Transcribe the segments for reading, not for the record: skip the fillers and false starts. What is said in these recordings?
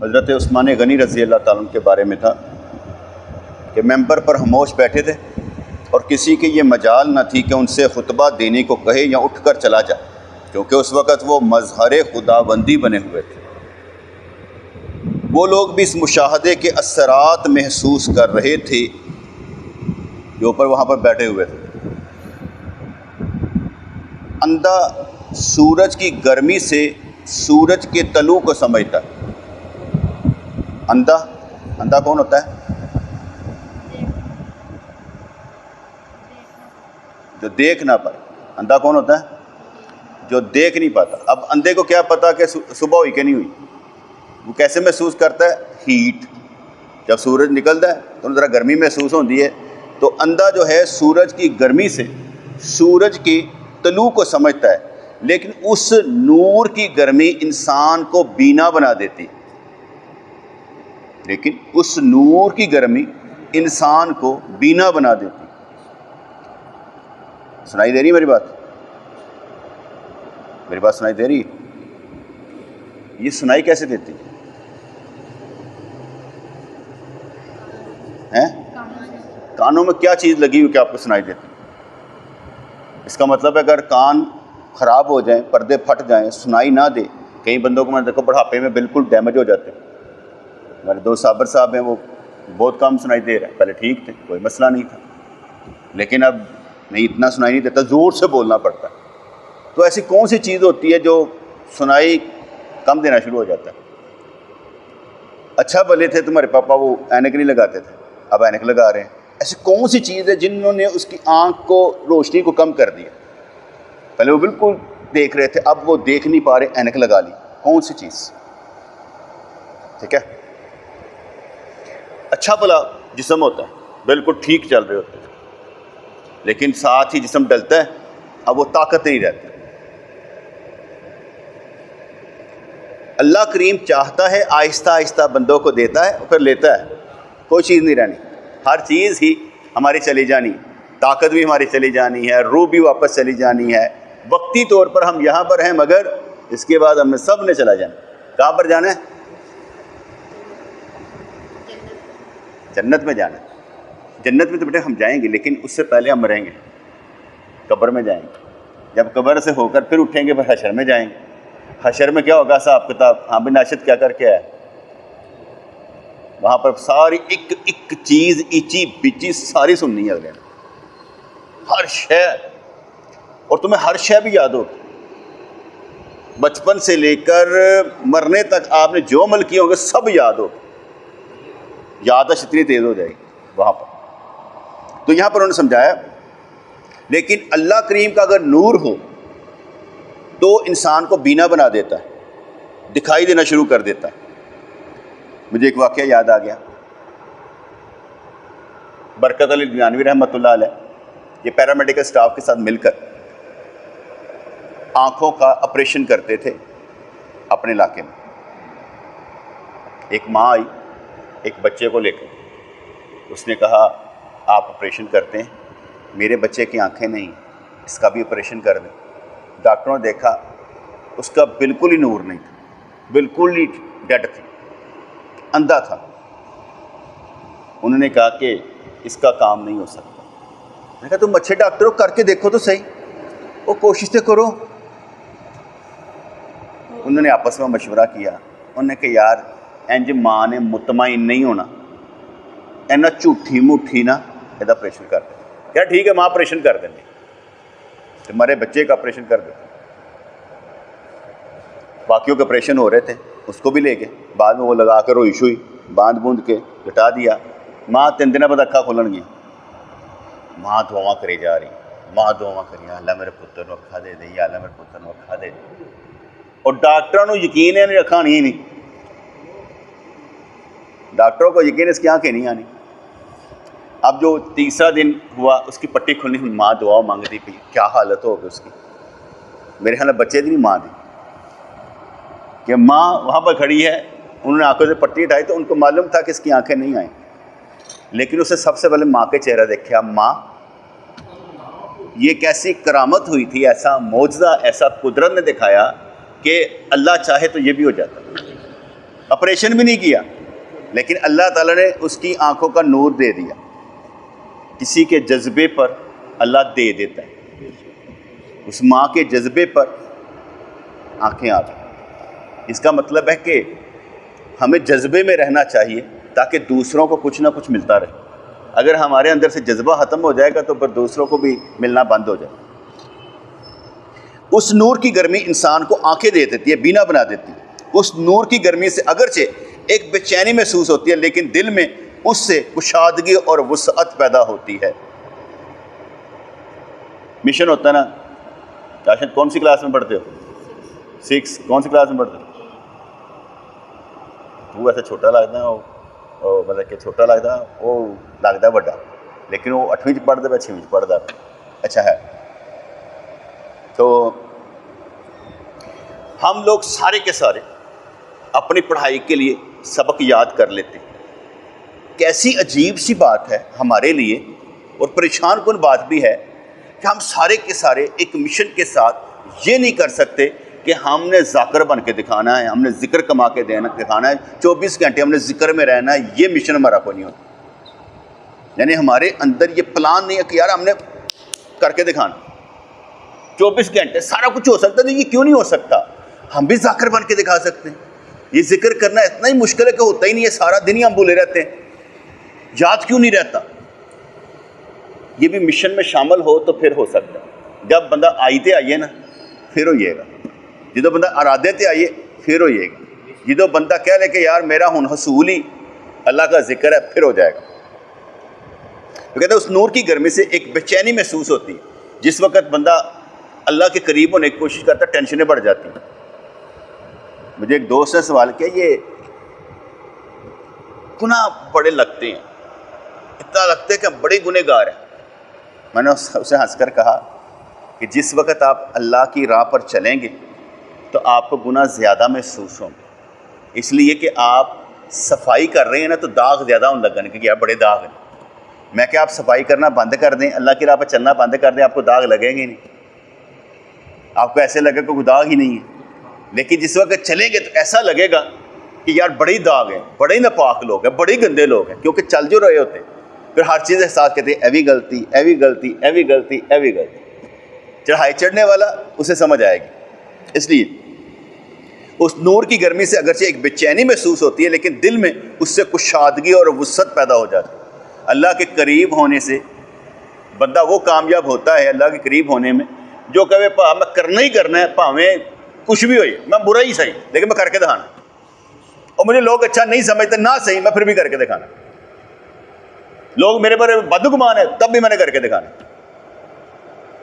حضرت عثمان غنی رضی اللہ تعالیٰ عنہ کے بارے میں تھا کہ ممبر پر خاموش بیٹھے تھے اور کسی کی یہ مجال نہ تھی کہ ان سے خطبہ دینے کو کہے یا اٹھ کر چلا جائے، کیونکہ اس وقت وہ مظہر خداوندی بنے ہوئے تھے۔ وہ لوگ بھی اس مشاہدے کے اثرات محسوس کر رہے تھے جو اوپر وہاں پر بیٹھے ہوئے تھے۔ اندھا سورج کی گرمی سے سورج کے طلوع کو سمجھتا ہے۔ اندھا کون ہوتا ہے؟ جو دیکھ نہ پائے۔ اندھا کون ہوتا ہے؟ جو دیکھ نہیں پاتا۔ اب اندھے کو کیا پتا کہ صبح ہوئی کہ نہیں ہوئی؟ وہ کیسے محسوس کرتا ہے؟ ہیٹ، جب سورج نکلتا ہے تو ذرا گرمی محسوس ہوتی ہے، تو اندھا جو ہے سورج کی گرمی سے سورج کے طلوع کو سمجھتا ہے، لیکن اس نور کی گرمی انسان کو بینا بنا دیتی، لیکن اس نور کی گرمی انسان کو بینا بنا دیتی۔ سنائی دے رہی میری بات؟ میری بات سنائی دے رہی؟ یہ سنائی کیسے دیتی ہے؟ کانوں میں کیا چیز لگی ہوئی کہ آپ کو سنائی دیتی؟ اس کا مطلب ہے اگر کان خراب ہو جائیں، پردے پھٹ جائیں، سنائی نہ دے، کئی بندوں کو میں نے دیکھو بڑھاپے میں بالکل ڈیمیج ہو جاتے ہیں۔ ہمارے دوست صابر صاحب ہیں، وہ بہت کم سنائی دے رہے ہیں، پہلے ٹھیک تھے، کوئی مسئلہ نہیں تھا، لیکن اب نہیں، اتنا سنائی نہیں دیتا، زور سے بولنا پڑتا ہے۔ تو ایسی کون سی چیز ہوتی ہے جو سنائی کم دینا شروع ہو جاتا ہے؟ اچھا بھلے تھے تمہارے پاپا، وہ اینک نہیں لگاتے تھے، اب اینک لگا رہے ہیں۔ ایسی کون سی چیز ہے جنہوں نے اس کی آنکھ کو، روشنی کو کم کر دیا؟ پہلے وہ بالکل دیکھ رہے تھے، اب وہ دیکھ نہیں پا رہے، اینک لگا لی۔ کون سی چیز؟ ٹھیک ہے، اچھا بھلا جسم ہوتا ہے، بالکل ٹھیک چل رہے ہوتے ہیں، لیکن ساتھ ہی جسم ڈلتا ہے، اب وہ طاقت نہیں رہتی۔ اللہ کریم چاہتا ہے آہستہ آہستہ بندوں کو دیتا ہے اور پھر لیتا ہے، کوئی چیز نہیں رہنی، ہر چیز ہی ہماری چلی جانی، طاقت بھی ہماری چلی جانی ہے، روح بھی واپس چلی جانی ہے۔ وقتی طور پر ہم یہاں پر ہیں، مگر اس کے بعد ہمیں سب نے چلا جانا۔ کہاں پر جانا ہے؟ جنت میں جانا ہے۔ جنت میں تو بیٹے ہم جائیں گے، لیکن اس سے پہلے ہم مریں گے، قبر میں جائیں گے۔ جب قبر سے ہو کر پھر اٹھیں گے، پھر حشر میں جائیں گے۔ حشر میں کیا ہوگا؟ حساب کتاب، ہاں بھی ناشد کیا کر کے آیا، وہاں پر ساری ایک ایک چیز ایچی بیچی ساری سننی ہے اگلے نے، ہر شے، اور تمہیں ہر شے بھی یاد ہوگی۔ بچپن سے لے کر مرنے تک آپ نے جو عمل کیے ہوں گے سب یاد ہوگا، یادداشت اتنی تیز ہو جائے گی وہاں پر۔ تو یہاں پر انہوں نے سمجھایا، لیکن اللہ کریم کا اگر نور ہو تو انسان کو بینا بنا دیتا ہے، دکھائی دینا شروع کر دیتا ہے۔ مجھے ایک واقعہ یاد آ گیا، برکت علی دیانوی رحمۃ اللہ علیہ یہ پیرامیڈیکل سٹاف کے ساتھ مل کر آنکھوں کا آپریشن کرتے تھے اپنے علاقے میں۔ ایک ماں آئی ایک بچے کو لے کر، اس نے کہا آپ آپریشن کرتے ہیں، میرے بچے کی آنکھیں نہیں، اس کا بھی آپریشن کر دیں۔ ڈاکٹروں نے دیکھا اس کا بالکل ہی نور نہیں تھا، بالکل ہی ڈیڈ تھی، اندھا تھا۔ انہوں نے کہا کہ اس کا کام نہیں ہو سکتا۔ میں نے کہا تم اچھے ڈاکٹر ہو، کر کے دیکھو تو صحیح، وہ کوشش تو کرو۔ انہوں نے آپس میں مشورہ کیا، انہوں نے کہا یار انج ماں نے مطمئن نہیں ہونا، اینا جھوٹھی موٹھی نہ یہ آپریشن کر دیں۔ کیا ٹھیک ہے ماں آپریشن کر دیں گے، تمہارے بچے کا آپریشن کر دیں۔ باقیوں کے آپریشن ہو رہے تھے، اس کو بھی لے گئے، بعد میں وہ لگا کر روئی شوئی باندھ بوندھ کے لٹا دیا۔ ماں 3 دن بعد اکھا کھولن گیا، ماں دعا کری جا رہی، ماں دعا کری، اللہ میرے پتر نو اکھا دے دے، یا اللہ میرے پتر نو اکھا دے دے۔ اور ڈاکٹروں کو یقین ہے نہیں اکھا آنی ہی نہیں، ڈاکٹروں کو یقین اس کی آنکھیں نہیں آنی۔ اب جو تیسرا دن ہوا اس کی پٹی کھلنی، ماں دعا مانگتی پئی، کیا حالت ہوگی اس کی؟ میرے خیال میں بچے دی نہیں ماں دی، کہ ماں وہاں پر کھڑی ہے، انہوں نے آنکھوں سے پٹی ہٹائی تو ان کو معلوم تھا کہ اس کی آنکھیں نہیں آئیں، لیکن اسے سب سے پہلے ماں کے چہرہ دیکھا۔ ماں، یہ کیسی کرامت ہوئی تھی، ایسا معجزہ، ایسا قدرت نے دکھایا کہ اللہ چاہے تو یہ بھی ہو جاتا۔ آپریشن بھی نہیں کیا، لیکن اللہ تعالیٰ نے اس کی آنکھوں کا نور دے دیا۔ کسی کے جذبے پر اللہ دے دیتا ہے، اس ماں کے جذبے پر آنکھیں آ جائیں۔ اس کا مطلب ہے کہ ہمیں جذبے میں رہنا چاہیے تاکہ دوسروں کو کچھ نہ کچھ ملتا رہے۔ اگر ہمارے اندر سے جذبہ ختم ہو جائے گا تو پھر دوسروں کو بھی ملنا بند ہو جائے گا۔ اس نور کی گرمی انسان کو آنکھیں دے دیتی ہے، بینا بنا دیتی ہے۔ اس نور کی گرمی سے اگرچہ ایک بے چینی محسوس ہوتی ہے، لیکن دل میں اس سے کشادگی اور وسعت پیدا ہوتی ہے۔ مشن ہوتا ہے نا، راشد کون سی کلاس میں پڑھتے ہو؟ 6۔ کون سی کلاس میں پڑھتے ہو؟ وہ ایسا چھوٹا لگتا ہے، وہ مطلب کہ چھوٹا لگتا ہے، وہ لگتا ہے بڑا، لیکن وہ 8ویں پڑھتا ہے، 6ویں پڑھتا ہے۔ اچھا ہے، تو ہم لوگ سارے کے سارے اپنی پڑھائی کے لیے سبق یاد کر لیتے ہیں۔ کیسی عجیب سی بات ہے ہمارے لیے، اور پریشان کن بات بھی ہے کہ ہم سارے کے سارے ایک مشن کے ساتھ یہ نہیں کر سکتے کہ ہم نے ذاکر بن کے دکھانا ہے، ہم نے ذکر کما کے دکھانا ہے، 24 گھنٹے ہم نے ذکر میں رہنا ہے۔ یہ مشن ہمارا کوئی نہیں ہوتا، یعنی ہمارے اندر یہ پلان نہیں ہے کہ یار ہم نے کر کے دکھانا 24 گھنٹے سارا کچھ ہو سکتا ہے۔ یہ کیوں نہیں ہو سکتا؟ ہم بھی ذاکر بن کے دکھا سکتے ہیں۔ یہ ذکر کرنا اتنا ہی مشکل ہے کہ ہوتا ہی نہیں ہے، سارا دن ہی ہم بھولے رہتے ہیں، یاد کیوں نہیں رہتا؟ یہ بھی مشن میں شامل ہو تو پھر ہو سکتا ہے۔ جب بندہ آئیتے آئیے نا پھر ہوئیے گا، جدو بندہ ارادے تے آئیے پھر ہوئیے گا، جدو بندہ کہہ لے کہ یار میرا ہن حصول ہی اللہ کا ذکر ہے پھر ہو جائے گا۔ تو کہتے ہیں اس نور کی گرمی سے ایک بے چینی محسوس ہوتی ہے۔ جس وقت بندہ اللہ کے قریب ہونے کی کوشش کرتا ہے ٹینشنیں بڑھ جاتی ہیں۔ مجھے ایک دوست نے سوال کیا، یہ گناہ بڑے لگتے ہیں، اتنا لگتا ہے کہ ہم بڑے گنہ گار ہیں۔ میں نے اسے ہنس کر کہا کہ جس وقت آپ اللہ کی راہ پر چلیں گے تو آپ کو گناہ زیادہ محسوس ہوں گے، اس لیے کہ آپ صفائی کر رہے ہیں نا، تو داغ زیادہ ہونے لگنے کہ یار بڑے داغ ہیں۔ میں کہ آپ صفائی کرنا بند کر دیں، اللہ کی راہ پر چلنا بند کر دیں، آپ کو داغ لگیں گے نہیں، آپ کو ایسے لگے کہ کوئی داغ ہی نہیں ہے۔ لیکن جس وقت چلیں گے تو ایسا لگے گا کہ یار بڑے داغ ہیں، بڑے ناپاک لوگ ہیں، بڑے گندے لوگ ہیں، کیونکہ چل جو رہے ہوتے ہیں۔ پھر ہر چیز احساس کرتے ہیں، ایوی غلطی ایوی غلطی ایوی غلطی ایوی غلطی۔ چڑھائی چڑھنے والا اسے سمجھ آئے گی۔ اس لیے اس نور کی گرمی سے اگرچہ ایک بے چینی محسوس ہوتی ہے، لیکن دل میں اس سے کشادگی اور وسعت پیدا ہو جاتی ہے۔ اللہ کے قریب ہونے سے بندہ وہ کامیاب ہوتا ہے اللہ کے قریب ہونے میں جو کہے میں کرنا ہی کرنا ہے، بھاویں کچھ بھی ہوئے، میں برا ہی صحیح لیکن میں کر کے دکھانا، اور مجھے لوگ اچھا نہیں سمجھتے نہ صحیح، میں پھر بھی کر کے دکھانا۔ لوگ میرے پر بدگمان ہے تب بھی میں نے کر کے دکھانا۔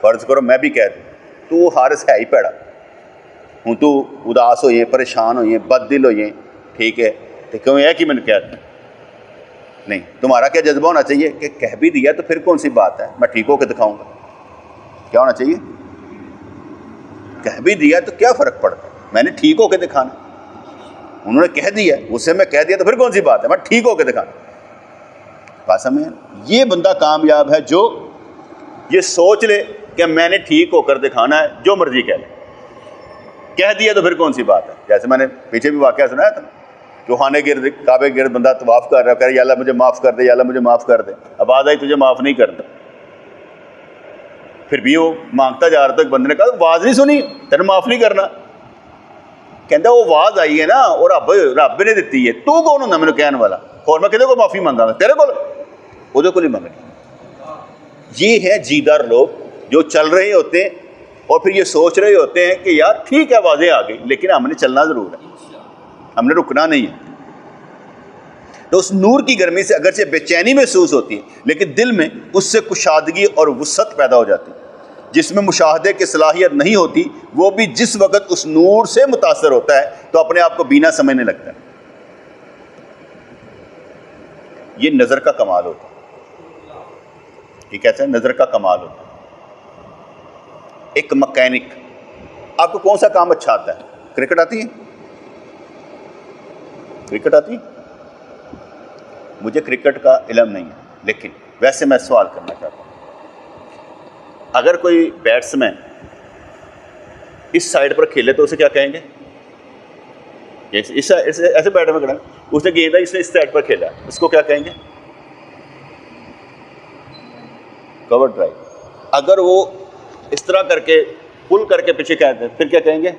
فرض کرو میں بھی کہہ دوں تو حارث ہے ہی پیڑا ہوں، تو اداس ہوئے، پریشان ہوئے، بد دل ہوئے، ٹھیک ہے، تو کیوں ہے کہ میں نے کہہ دوں؟ نہیں، تمہارا کیا جذبہ ہونا چاہیے کہ کہہ بھی دیا تو پھر کون سی بات ہے، میں ٹھیک ہو کے دکھاؤں گا۔ کیا ہونا چاہیے؟ کہہ بھی دیا تو کیا فرق پڑتا ہے، میں نے ٹھیک ہو کے دکھانا۔ انہوں نے کہہ دیا، اسے میں کہہ دیا تو پھر کون سی بات ہے، میں ٹھیک ہو کے دکھانا۔ بات سمجھ؟ یہ بندہ کامیاب ہے جو یہ سوچ لے کہ میں نے ٹھیک ہو کر دکھانا ہے، جو مرضی کہہ لے، کہہ دیا تو پھر کون سی بات ہے۔ جیسے میں نے پیچھے بھی واقعہ سنایا تھا، جو خانے گرد کعبے گرد بندہ طواف کر رہا ہے، کہہ رہا یا اللہ مجھے معاف کر دے، یا اللہ مجھے معاف کر دے، آواز آئی تجھے معاف نہیں کرتا، پھر بھی وہ مانگتا جا رہا تھا۔ ایک بندے نے کہا آواز نہیں سنی، تیرے معاف نہیں کرنا۔ کہتا وہ آواز آئی ہے نا، اور رب نے دیتی ہے، تو کون ہونا میرے کہنے والا، اور میں کدے کو معافی مانگا گا، تیرے کو نہیں مانگنی۔ یہ ہے جیدار لوگ جو چل رہے ہوتے ہیں اور پھر یہ سوچ رہے ہوتے ہیں کہ یار ٹھیک ہے آوازیں آ گئی لیکن ہم نے چلنا ضرور ہے، ہم نے رکنا نہیں ہے۔ تو اس نور کی گرمی سے اگرچہ بے چینی محسوس ہوتی ہے، لیکن دل میں اس سے کشادگی اور وسعت پیدا ہو جاتی ہے۔ جس میں مشاہدے کی صلاحیت نہیں ہوتی، وہ بھی جس وقت اس نور سے متاثر ہوتا ہے تو اپنے آپ کو بینا سمجھنے لگتا ہے۔ یہ نظر کا کمال ہوتا ہے۔ یہ کہتے ہیں نظر کا کمال ہوتا ہے۔ ایک مکینک، آپ کو کون سا کام اچھا آتا ہے؟ کرکٹ آتی ہے؟ کرکٹ آتی ہے؟ مجھے کرکٹ کا علم نہیں ہے، لیکن ویسے میں سوال کرنا چاہتا ہوں، اگر کوئی بیٹسمین اس سائڈ پر کھیلے تو اسے کیا کہیں گے؟ ایسے بیٹھے میں کھڑا، اس نے گیند اس نے اس سائڈ پر کھیلا، اس کو کیا کہیں گے؟ کور ڈرائیو۔ اگر وہ اس طرح کر کے پل کر کے پیچھے کہتے ہیں پھر کیا کہیں گے؟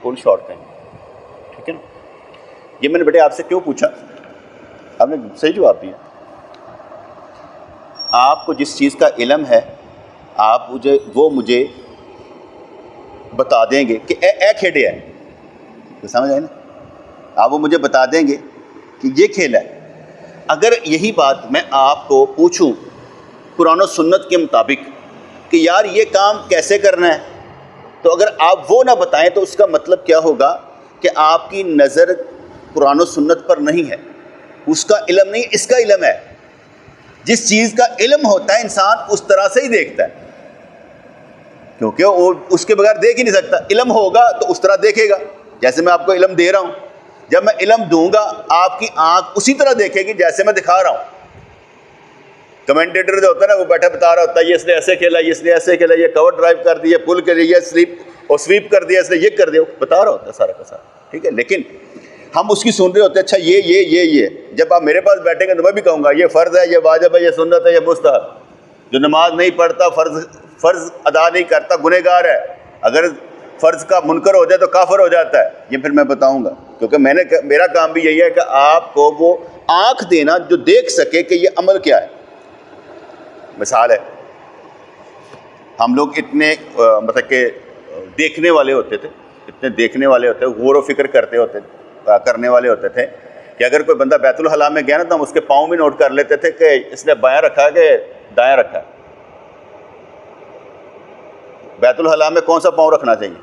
پل شاٹ کہیں گے، ٹھیک ہے نا؟ یہ میں نے بیٹے آپ سے کیوں پوچھا، آپ نے صحیح جواب دیا۔ آپ کو جس چیز کا علم ہے آپ مجھے بتا دیں گے کہ اے کھیڈے ہے، تو سمجھ آئے نا؟ آپ وہ مجھے بتا دیں گے کہ یہ کھیل ہے۔ اگر یہی بات میں آپ کو پوچھوں قرآن و سنت کے مطابق کہ یار یہ کام کیسے کرنا ہے، تو اگر آپ وہ نہ بتائیں تو اس کا مطلب کیا ہوگا کہ آپ کی نظر قرآن و سنت پر نہیں ہے، اس کا علم نہیں، اس کا علم ہے۔ جس چیز کا علم ہوتا ہے انسان اس طرح سے ہی دیکھتا ہے، کیونکہ وہ اس کے بغیر دیکھ ہی نہیں سکتا۔ علم ہوگا تو اس طرح دیکھے گا، جیسے میں آپ کو علم دے رہا ہوں، جب میں علم دوں گا آپ کی آنکھ اسی طرح دیکھے گی جیسے میں دکھا رہا ہوں۔ کمنٹیٹر جو ہوتا ہے نا وہ بیٹھا بتا رہا ہوتا ہے یہ اس نے ایسے کھیلا، یہ اس نے ایسے کھیلا، یہ کور ڈرائیو کر دی، یہ پل کر دی، یہ سویپ کر دیا، اس نے یہ کر دیا، بتا رہا ہوتا ہے سارا کا سارا، ٹھیک ہے؟ لیکن ہم اس کی سن رہے ہوتے ہیں، اچھا یہ جب آپ میرے پاس بیٹھیں گے تو میں بھی کہوں گا یہ فرض ہے، یہ واجب ہے، یہ سنت ہے، یہ مستحب۔ جو نماز نہیں پڑھتا، فرض ادا نہیں کرتا، گنہگار ہے۔ اگر فرض کا منکر ہو جائے تو کافر ہو جاتا ہے، یہ پھر میں بتاؤں گا، کیونکہ میرا کام بھی یہی ہے کہ آپ کو وہ آنکھ دینا جو دیکھ سکے کہ یہ عمل کیا ہے۔ مثال ہے، ہم لوگ اتنے مطلب کہ دیکھنے والے ہوتے تھے، اتنے دیکھنے والے ہوتے، غور و فکر کرنے والے ہوتے تھے کہ اگر کوئی بندہ بیت الخلاء میں گیا نا تو ہم اس کے پاؤں بھی نوٹ کر لیتے تھے کہ اس نے بایاں رکھا ہے کہ دایاں رکھا ہے۔ بیت الخلاء میں کون سا پاؤں رکھنا چاہیے؟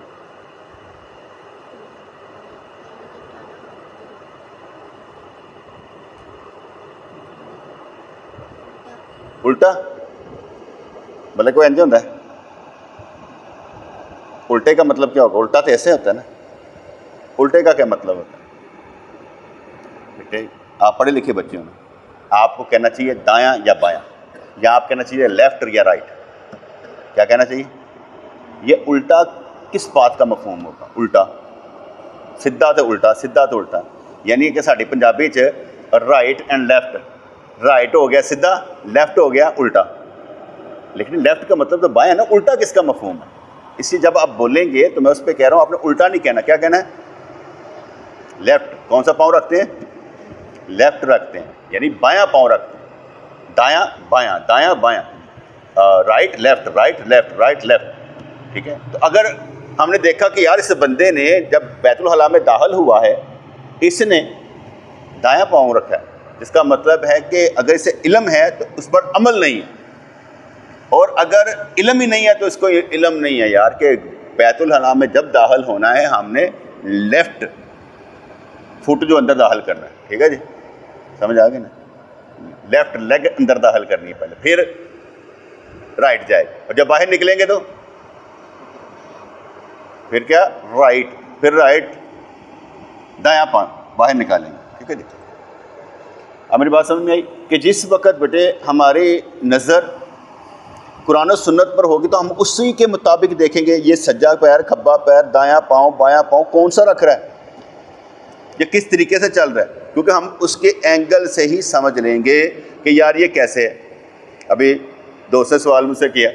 الٹا؟ بلکہ کوئی انجے ہوتا ہے، الٹے کا مطلب کیا ہوگا؟ الٹا تو ایسے ہوتا ہے نا، الٹے کا کیا مطلب ہوتا ہے؟ بیٹے آپ پڑھے لکھے بچے ہوں، آپ کو کہنا چاہیے دایاں یا بایاں، یا آپ کہنا چاہیے لیفٹ یا رائٹ، کیا کہنا چاہیے؟ یہ الٹا کس بات کا مفہوم ہوگا؟ الٹا سیدھا تو الٹا، سیدھا تو الٹا، یعنی کہ ساڈی پنجابی چ رائٹ اینڈ لیفٹ، رائٹ ہو گیا سیدھا، لیفٹ ہو گیا الٹا، لیکن لیفٹ کا مطلب تو بایاں نا، الٹا کس کا مفہوم ہے؟ اس لیے جب آپ بولیں گے تو میں اس پہ کہہ رہا ہوں آپ نے الٹا نہیں کہنا، کیا کہنا ہے؟ لیفٹ۔ کون سا پاؤں رکھتے ہیں؟ لیفٹ رکھتے ہیں، یعنی بایاں پاؤں رکھتے ہیں، دایاں بایاں، دایاں بایاں، right left, right left, right left, ٹھیک ہے؟ تو اگر ہم نے دیکھا کہ یار اس بندے نے جب بیت الخلاء میں داخل ہوا ہے اس نے دایاں پاؤں رکھا ہے، جس کا مطلب ہے کہ اگر اسے علم ہے تو اس پر عمل نہیں ہے، اور اگر علم ہی نہیں ہے تو اس کو علم نہیں ہے یار کہ بیت الخلاء میں جب داخل ہونا ہے ہم نے لیفٹ فٹ جو اندر داخل کرنا ہے، ٹھیک ہے جی؟ سمجھ آ گئی نا؟ لیفٹ لیگ اندر داخل کرنی ہے پہلے، پھر رائٹ جائے، اور جب باہر نکلیں گے تو پھر کیا؟ رائٹ، پھر رائٹ دایاں پاؤں باہر نکالیں گے، ٹھیک ہے جی؟ اب میری بات سمجھ میں آئی کہ جس وقت بیٹے ہماری نظر قرآن و سنت پر ہوگی تو ہم اسی کے مطابق دیکھیں گے یہ سجا پیر، کھبا پیر، دایاں پاؤں، بایاں پاؤں کون سا رکھ رہا ہے، یہ کس طریقے سے چل رہا ہے، کیونکہ ہم اس کے اینگل سے ہی سمجھ لیں گے کہ یار یہ کیسے ہے۔ ابھی دوست نے سوال مجھ سے کیا،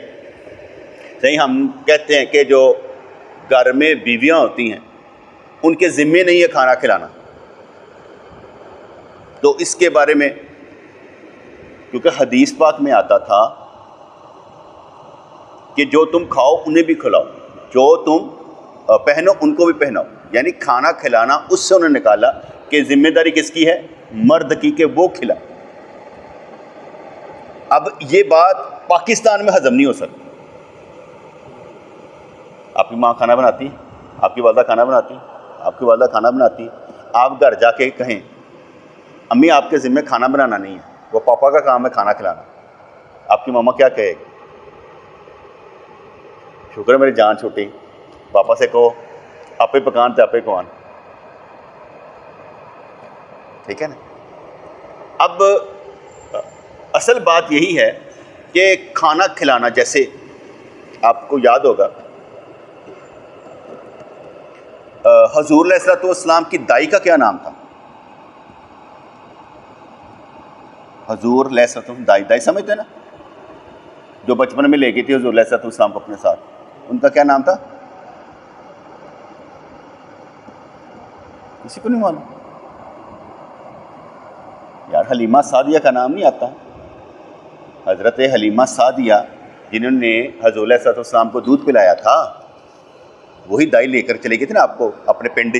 صحیح ہم کہتے ہیں کہ جو گھر میں بیویاں ہوتی ہیں ان کے ذمے نہیں ہے کھانا کھلانا، تو اس کے بارے میں کیونکہ حدیث پاک میں آتا تھا کہ جو تم کھاؤ انہیں بھی کھلاؤ، جو تم پہنو ان کو بھی پہناؤ، یعنی کھانا کھلانا اس سے انہوں نے نکالا کہ ذمہ داری کس کی ہے؟ مرد کی، کہ وہ کھلا۔ اب یہ بات پاکستان میں ہضم نہیں ہو سکتی۔ آپ کی ماں کھانا بناتی ہے، آپ کی والدہ کھانا بناتی ہے، آپ کی والدہ کھانا بناتی ہے، آپ گھر جا کے کہیں امی آپ کے ذمہ کھانا بنانا نہیں ہے، وہ پاپا کا کام ہے کھانا کھلانا، آپ کی ماما کیا کہے گی؟ شکر ہے میری جان چھوٹی، پاپا سے کہو آپ ہی پکان تے آپ ہی کھوان، ٹھیک ہے نا؟ اب اصل بات یہی ہے کہ کھانا کھلانا، جیسے آپ کو یاد ہوگا حضور علیہ الصلوۃ والسلام کی دائی کا کیا نام تھا؟ حضور علیہ الصلوۃ والسلام دائی سمجھتے ہیں نا، جو بچپن میں لے گئی تھی حضور علیہ الصلوۃ والسلام کو اپنے ساتھ، ان کا کیا نام تھا؟ کسی کو نہیں معلوم؟ یار حلیمہ سعدیہ کا نام نہیں آتا؟ حضرت حلیمہ سعدیہ جنہوں نے حضور علیہ الصلوۃ والسلام کو دودھ پلایا تھا، وہی دائی لے کر چلے گئی تھی نا آپ کو اپنے پنڈ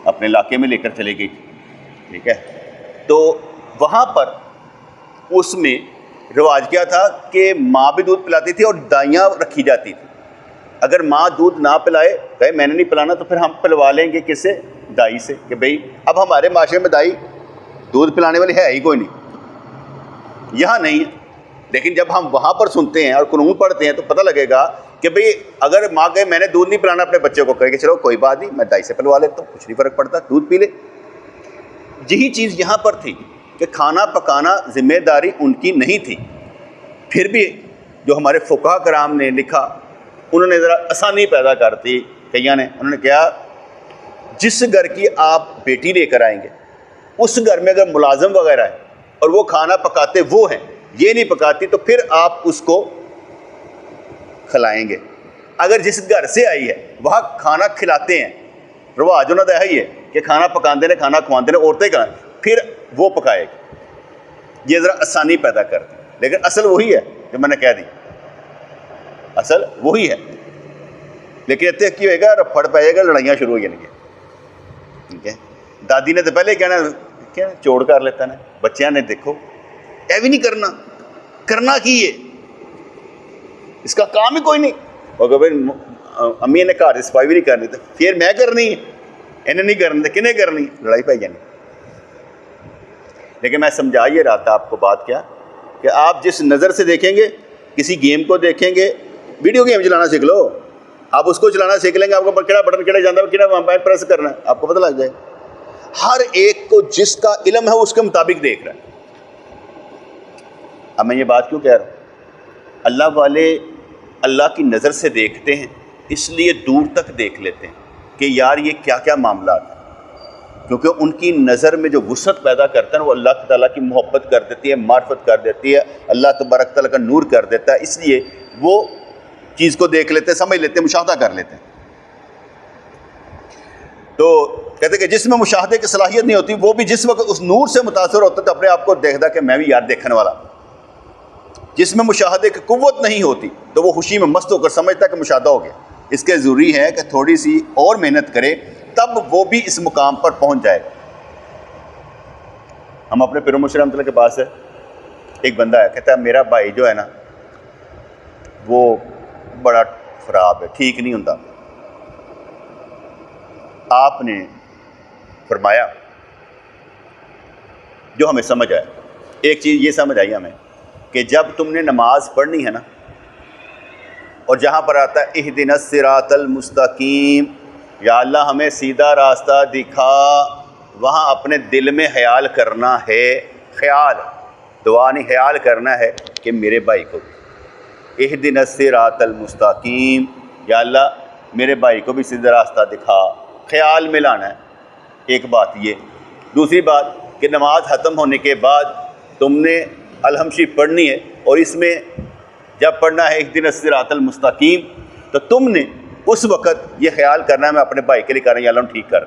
اپنے علاقے میں لے کر چلے گئی تھی، ٹھیک ہے؟ تو وہاں پر اس میں رواج کیا تھا کہ ماں بھی دودھ پلاتی تھی اور دائیاں رکھی جاتی تھی۔ اگر ماں دودھ نہ پلائے، کہے میں نے نہیں پلانا، تو پھر ہم پلوا لیں گے کس سے؟ دائی سے، کہ بھئی اب ہمارے معاشرے میں دائی دودھ پلانے والی ہے ہی کوئی نہیں، یہاں نہیں ہے۔ لیکن جب ہم وہاں پر سنتے ہیں اور قانون پڑھتے ہیں تو پتہ لگے گا کہ بھئی اگر ماں کہے میں نے دودھ نہیں پلانا اپنے بچے کو، کہے کہ چلو کوئی بات نہیں، میں دائی سے پلوا لیتا ہوں، کچھ نہیں فرق پڑتا، دودھ پی لے۔ یہی چیز یہاں پر تھی کہ کھانا پکانا ذمہ داری ان کی نہیں تھی۔ پھر بھی جو ہمارے فقہاء کرام نے لکھا، انہوں نے ذرا آسانی پیدا کر دی کئیوں نے، انہوں نے کہا جس گھر کی آپ بیٹی لے کر آئیں گے اس گھر میں اگر ملازم وغیرہ ہے اور وہ کھانا پکاتے وہ ہیں، یہ نہیں پکاتی، تو پھر آپ اس کو کھلائیں گے۔ اگر جس گھر سے آئی ہے وہاں کھانا کھلاتے ہیں، رواج انہوں نے یہی ہے کہ کھانا پکاندے نے، کھانا کھواندے نے، عورتیں کھائیں، پھر وہ پکائے گی۔ یہ ذرا آسانی پیدا کرتی، لیکن اصل وہی ہے جو میں نے کہہ دی، اصل وہی ہے۔ لیکن اتنے کی ہوئے گا، رفڑ پائے گا، لڑائیاں شروع ہو جائیں گی، ٹھیک ہے؟ دادی نے تو پہلے کہنا کیا چوڑ کر لیتا نا، بچیاں نے دیکھو اے بھی نہیں کرنا کی ہے، اس کا کام ہی کوئی نہیں، اور کہ بھائی امی نے گھر صفائی بھی نہیں کرنی، تو پھر میں کرنی ہے، انہیں نہیں کرنی تو کنہیں کرنی، لڑائی پائی جانی۔ لیکن میں سمجھا یہ رہا تھا آپ کو بات کیا، کہ آپ جس نظر سے دیکھیں گے، کسی گیم کو دیکھیں گے، ویڈیو گیم چلانا سیکھ لو، آپ اس کو چلانا سیکھ لیں گے، آپ کو کہڑا بٹن کہڑا جانا ہے، کہڑا وامپائر پریس کرنا ہے، آپ کو پتہ لگ جائے۔ ہر ایک کو جس کا علم ہے اس کے مطابق دیکھ رہا ہے۔ اب میں یہ بات کیوں کہہ رہا ہوں؟ اللہ والے اللہ کی نظر سے دیکھتے ہیں، اس لیے دور تک دیکھ لیتے ہیں کہ یار یہ کیا کیا معاملات ہیں، کیونکہ ان کی نظر میں جو وسعت پیدا کرتا ہے وہ اللہ تعالیٰ کی محبت کر دیتی ہے، معرفت کر دیتی ہے، اللہ تبارک تعالیٰ کا نور کر دیتا ہے، اس لیے وہ چیز کو دیکھ لیتے ہیں، سمجھ لیتے ہیں، مشاہدہ کر لیتے ہیں۔ تو کہتے ہیں کہ جس میں مشاہدے کی صلاحیت نہیں ہوتی، وہ بھی جس وقت اس نور سے متاثر ہوتا ہے تو اپنے آپ کو دیکھتا کہ میں بھی یار دیکھنے والا۔ جس میں مشاہدے کی قوت نہیں ہوتی تو وہ خوشی میں مست ہو کر سمجھتا کہ مشاہدہ ہو گیا۔ اس کے ضروری ہے کہ تھوڑی سی اور محنت کرے، تب وہ بھی اس مقام پر پہنچ جائے گا۔ ہم اپنے پیر مرشد رحمۃ اللہ کے پاس ہے، ایک بندہ ہے، کہتا ہے میرا بھائی جو ہے نا وہ بڑا خراب ہے، ٹھیک نہیں ہوتا۔ آپ نے فرمایا جو ہمیں سمجھ آیا، ایک چیز یہ سمجھ آئی ہمیں کہ جب تم نے نماز پڑھنی ہے نا، اور جہاں پر آتا ہے اہدنا الصراط المستقیم، یا اللہ ہمیں سیدھا راستہ دکھا، وہاں اپنے دل میں خیال کرنا ہے، خیال دعا نہیں، خیال کرنا ہے کہ میرے بھائی کو اہدنا الصراط المستقیم، یا اللہ میرے بھائی کو بھی سیدھا راستہ دکھا، خیال میں لانا ہے۔ ایک بات یہ، دوسری بات کہ نماز ختم ہونے کے بعد تم نے الحمد شریف پڑھنی ہے، اور اس میں جب پڑھنا ہے اہدنا الصراط المستقیم، تو تم نے اس وقت یہ خیال کرنا ہے میں اپنے بھائی کے لیے کر رہا ہوں، یا اللہ ان ٹھیک کر،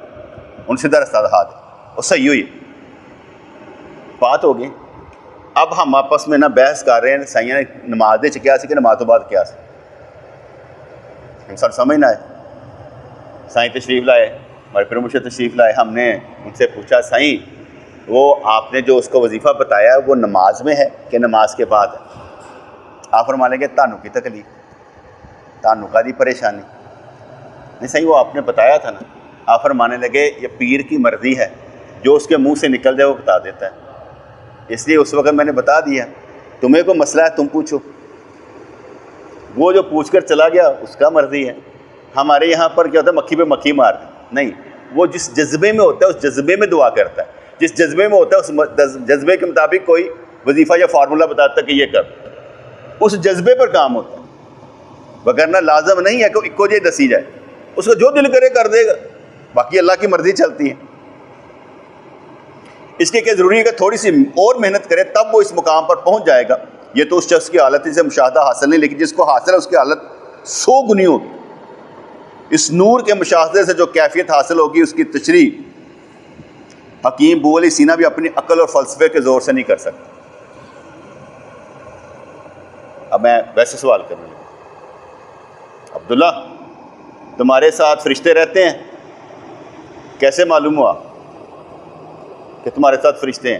ان سیدھا راستہ دکھا دے، اور صحیح ہوئی بات ہوگی۔ اب ہم آپس میں نہ بحث کر رہے ہیں سائیاں نے نماز دے کیا سی کہ نماز تو بعد کیا سی، انسان سمجھ نہ آئے۔ سائیں تشریف لائے، ہمارے پیر مرشد تشریف لائے، ہم نے ان سے پوچھا سائیں وہ آپ نے جو اس کو وظیفہ بتایا ہے وہ نماز میں ہے کہ نماز کے بعد ہے؟ آپ فرمانے لگے تانوں کی تکلیف، تانوں کا دی پریشانی نہیں صحیح، وہ آپ نے بتایا تھا نا۔ آپ فرمانے لگے یہ پیر کی مرضی ہے، جو اس کے منہ سے نکل جائے وہ بتا دیتا ہے، اس لیے اس وقت میں نے بتا دیا، تمہیں کوئی مسئلہ ہے تم پوچھو۔ وہ جو پوچھ کر چلا گیا اس کا مرضی ہے۔ ہمارے یہاں پر کیا ہوتا ہے، مکھی پہ مکھی مار نہیں، وہ جس جذبے میں ہوتا ہے اس جذبے میں دعا کرتا ہے، جس جذبے میں ہوتا ہے اس جذبے کے مطابق کوئی وظیفہ یا فارمولہ بتاتا ہے کہ یہ کر، اس جذبے پر کام ہوتا ہے، وگرنہ لازم نہیں ہے کہ اکو جے دسی جائے، اس کو جو دل کرے کر دے گا۔ باقی اللہ کی مرضی چلتی ہے. اس کے ضروری ہے کہ تھوڑی سی اور محنت کرے تب وہ اس مقام پر پہنچ جائے گا. یہ تو اس شخص کی حالت سے مشاہدہ حاصل نہیں، لیکن جس کو حاصل ہے اس کی حالت 100 گنی ہوگی. اس نور کے مشاہدے سے جو کیفیت حاصل ہوگی اس کی تشریح حکیم ابو علی سینا بھی اپنی عقل اور فلسفے کے زور سے نہیں کر سکتا. اب میں ویسے سوال کروں گا، عبداللہ تمہارے ساتھ فرشتے رہتے ہیں، کیسے معلوم ہوا کہ تمہارے ساتھ فرشتے ہیں؟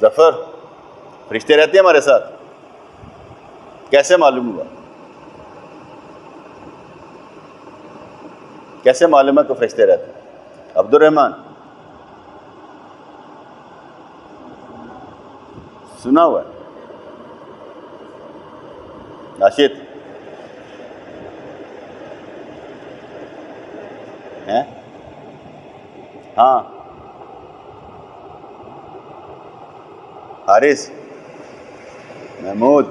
ظفر فرشتے رہتے ہیں ہمارے ساتھ، کیسے معلوم ہوا؟ کیسے معلوم ہے کہ فرشتے رہتے ہیں؟ عبد الرحمن سنا ہوا ہے؟ راشد ہیں؟ ہاں حارث محمود،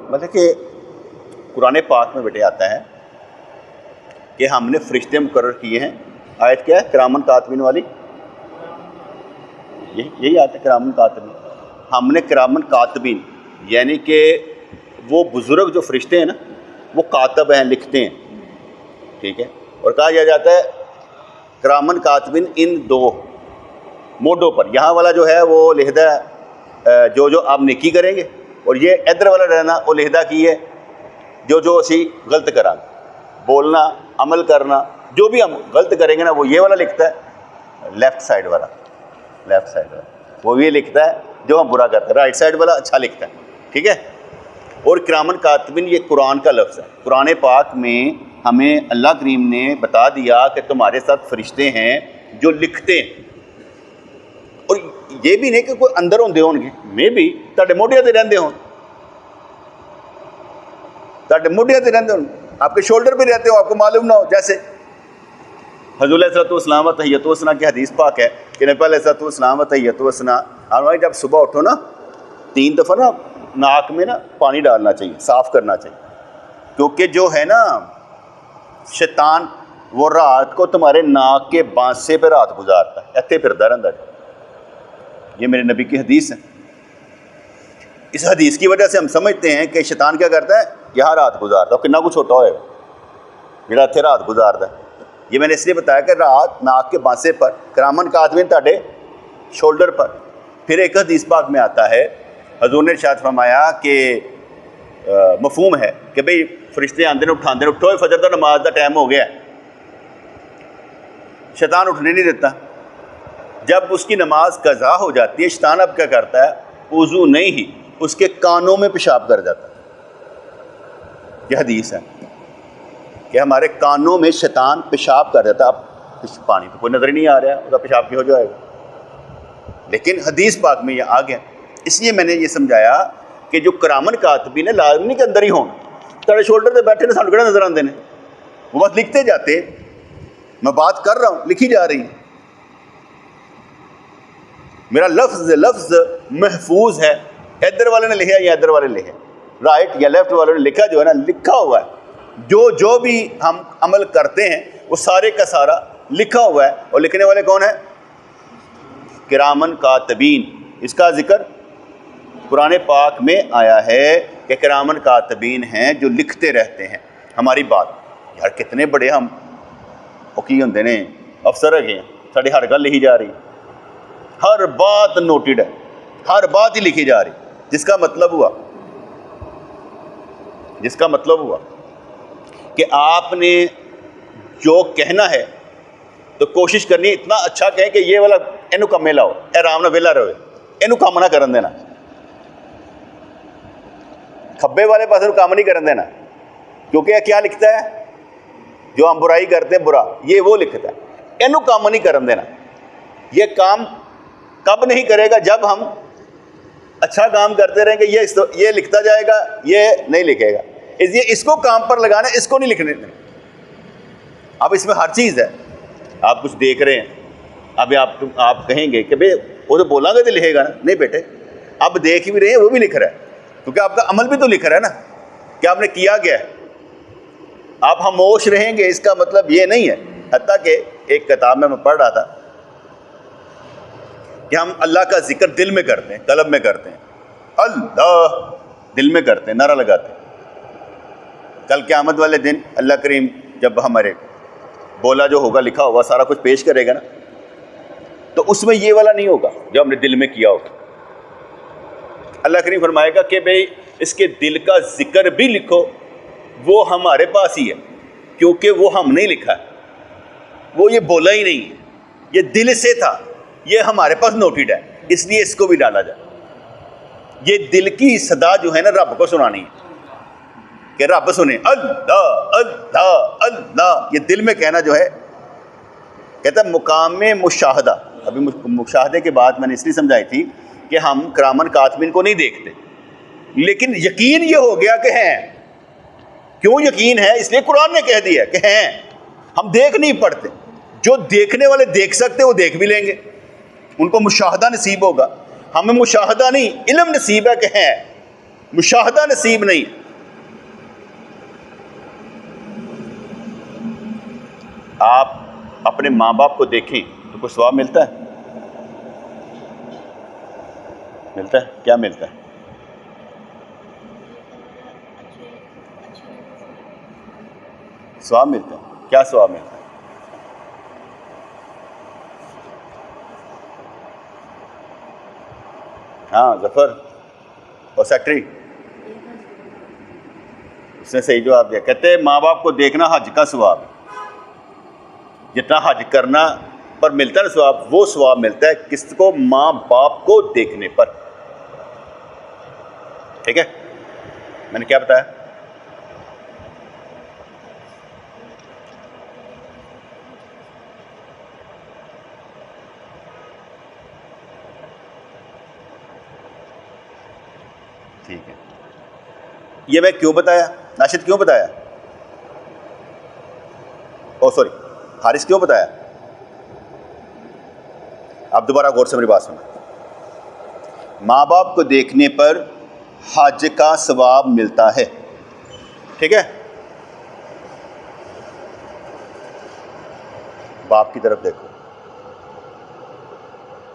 مطلب کہ قرآن پاک میں بیٹے آتا ہے کہ ہم نے فرشتے مقرر کیے ہیں. آیت کیا ہے کرامن کاتبین والی؟ یہی آتا ہے کرامن کاتبین. ہم نے کرامن کاتبین یعنی کہ وہ بزرگ جو فرشتے ہیں نا وہ کاتب ہیں، لکھتے ہیں، ٹھیک ہے. اور کہا جاتا ہے کرامن کاتبین ان 2 موڈوں پر. یہاں والا جو ہے وہ لکھتا ہے جو آپ نیکی کریں گے، اور یہ ادھر والا رہنا وہ لکھتا کی ہے جو اسی غلط کرا، بولنا عمل کرنا جو بھی ہم غلط کریں گے نا وہ یہ والا لکھتا ہے. لیفٹ سائڈ والا وہ یہ لکھتا ہے جو ہم برا کرتے ہیں، رائٹ سائڈ والا اچھا لکھتا ہے، ٹھیک ہے. اور کرامن کاتبین یہ قرآن کا لفظ ہے. قرآن پاک میں ہمیں اللہ کریم نے بتا دیا کہ تمہارے ساتھ فرشتے ہیں جو لکھتے ہیں. اور یہ بھی نہیں کہ کوئی اندر ہوندے ہون گے، میں بھی تاڑے موڈیا تے رہندے ہون، تاڑے موڈیا تے رہندے ہون، آپ کے شولڈر پہ رہتے ہو، آپ کو معلوم نہ ہو. جیسے حضور علیہ السلام و تحیۃ و ثنا کی حدیث پاک ہے کہ نبی علیہ السلام و تحیۃ و ثنا، ہمارے جب صبح اٹھو نا 3 دفعہ نا ناک میں نا پانی ڈالنا چاہیے، صاف کرنا چاہیے، کیونکہ جو ہے نا شیطان وہ رات کو تمہارے ناک کے بانسے پہ رات گزارتا ہے، ایتے پھردا رہندا ہے. یہ میرے نبی کی حدیث ہے. اس حدیث کی وجہ سے ہم سمجھتے ہیں کہ شیطان کیا کرتا ہے، یہاں رات گزارتا ہے. کتنا کچھ ہوتا ہوئے گا جڑا اتنے رات گزارتا ہے. یہ میں نے اس لیے بتایا کہ رات ناک کے بانسے پر، کرامن کاتبین تاڑے شولڈر پر. پھر ایک حدیث پاک میں آتا ہے حضور نے ارشاد فرمایا کہ مفہوم ہے کہ بھئی فرشتے آندے نے اٹھاندے نے، اٹھو فجر دا نماز دا ٹائم ہو گیا ہے. شیطان اٹھنے نہیں دیتا. جب اس کی نماز قضا ہو جاتی ہے شیطان اب کیا کرتا ہے، وضو نہیں ہی اس کے کانوں میں پیشاب کر جاتا ہے. یہ حدیث ہے کہ ہمارے کانوں میں شیطان پیشاب کر دیتا ہے. اب پانی تو کوئی نظر ہی نہیں آ رہا ہے، اس کا پیشاب کی ہو جائے گا، لیکن حدیث پاک میں یہ آ گیا. اس لیے میں نے یہ سمجھایا کہ جو کرامن کاتبین ہیں لازمی کے اندر ہی ہوں. تھوڑے شولڈر پہ بیٹھے نے، سانو کہڑا نظر آتے ہیں، وہ بس لکھتے جاتے. میں بات کر رہا ہوں لکھی جا رہی ہے، میرا لفظ محفوظ ہے. ادھر والے نے لکھا یا ادھر والے نے لکھا، رائٹ یا لیفٹ والے نے لکھا، جو ہے نا لکھا ہوا ہے. جو بھی ہم عمل کرتے ہیں وہ سارے کا سارا لکھا ہوا ہے. اور لکھنے والے کون ہیں؟ کرامن کاتبین. اس کا ذکر قرآن پاک میں آیا ہے کہ کرامن کاتبین ہیں جو لکھتے رہتے ہیں ہماری بات. یار کتنے بڑے ہم کی ہوندے نے افسر ہے، ساری ہر گل لکھی جا رہی، ہر بات نوٹڈ ہے، ہر بات ہی لکھی جا رہی. جس کا مطلب ہوا کہ آپ نے جو کہنا ہے تو کوشش کرنی اتنا اچھا کہیں کہ یہ والا اینو کمے لاؤ، اے آرام نہ ویلا رہے، اینو کام نہ کرن دینا، کھبے والے پاس کام نہیں کرن دینا. کیونکہ یہ کیا لکھتا ہے، جو ہم برائی کرتے ہیں برا، یہ وہ لکھتا ہے. اینو کام نہیں کرن دینا. یہ کام کب نہیں کرے گا؟ جب ہم اچھا کام کرتے رہیں گے. یہ لکھتا جائے گا، یہ نہیں لکھے گا. اس کو کام پر لگانا ہے، اس کو نہیں لکھنے دینا. اب اس میں ہر چیز ہے. آپ کچھ دیکھ رہے ہیں، اب آپ کہیں گے کہ بھئی وہ تو بولا گا تو لکھے گا نا. نہیں بیٹے، اب دیکھ بھی رہے ہیں وہ بھی لکھ رہا ہے. کیونکہ آپ کا عمل بھی تو لکھ رہا ہے نا کہ آپ نے کیا گیا ہے. آپ خاموش رہیں گے اس کا مطلب یہ نہیں ہے. حتیٰ کہ ایک کتاب میں پڑھ رہا تھا کہ ہم اللہ کا ذکر دل میں کرتے ہیں, قلب میں کرتے ہیں, اللہ دل میں کرتے ہیں, نعرہ لگاتے ہیں. کل قیامت والے دن اللہ کریم جب ہمارے بولا جو ہوگا, لکھا ہوگا, سارا کچھ پیش کرے گا نا, تو اس میں یہ والا نہیں ہوگا جو ہم نے دل میں کیا ہوگا. اللہ کریم فرمائے گا کہ بھئی اس کے دل کا ذکر بھی لکھو, وہ ہمارے پاس ہی ہے, کیونکہ وہ ہم نہیں لکھا ہے, وہ یہ بولا ہی نہیں ہے, یہ دل سے تھا, یہ ہمارے پاس نوٹڈ ہے, اس لیے اس کو بھی ڈالا جائے. یہ دل کی صدا جو ہے نا رب کو سنانی ہے کہ رب سنے, اللہ اللہ اللہ, یہ دل میں کہنا جو ہے. کہتا ہے مقام مشاہدہ. ابھی مشاہدے کے بعد میں نے اس لیے سمجھائی تھی کہ ہم کرامن کاتبین کو نہیں دیکھتے, لیکن یقین یہ ہو گیا کہ ہیں. کیوں یقین ہے؟ اس لیے قرآن نے کہہ دیا کہ ہیں. ہم دیکھ نہیں پڑتے, جو دیکھنے والے دیکھ سکتے وہ دیکھ بھی لیں گے, ان کو مشاہدہ نصیب ہوگا. ہمیں مشاہدہ نہیں, علم نصیب ہے کہ ہیں, مشاہدہ نصیب نہیں. آپ اپنے ماں باپ کو دیکھیں تو کوئی ثواب ملتا ہے؟ ملتا ہے؟ کیا ملتا ہے؟ ثواب ملتا ہے. کیا ثواب ملتا ہے؟ ہاں ظفر اور سیکٹری, اس نے صحیح جواب دیا. کہتے ہیں ماں باپ کو دیکھنا حج کا ثواب ہے. جتنا حج کرنا پر ملتا ہے نا ثواب, وہ ثواب ملتا ہے کس کو؟ ماں باپ کو دیکھنے پر. ٹھیک ہے, میں نے کیا بتایا؟ ٹھیک ہے. یہ میں کیوں بتایا؟ ناشد کیوں بتایا؟ سوری, حارث کیوں بتایا؟ آپ دوبارہ غور سے میری بات سنیں. ماں باپ کو دیکھنے پر حج کا ثواب ملتا ہے. ٹھیک ہے, باپ کی طرف دیکھو,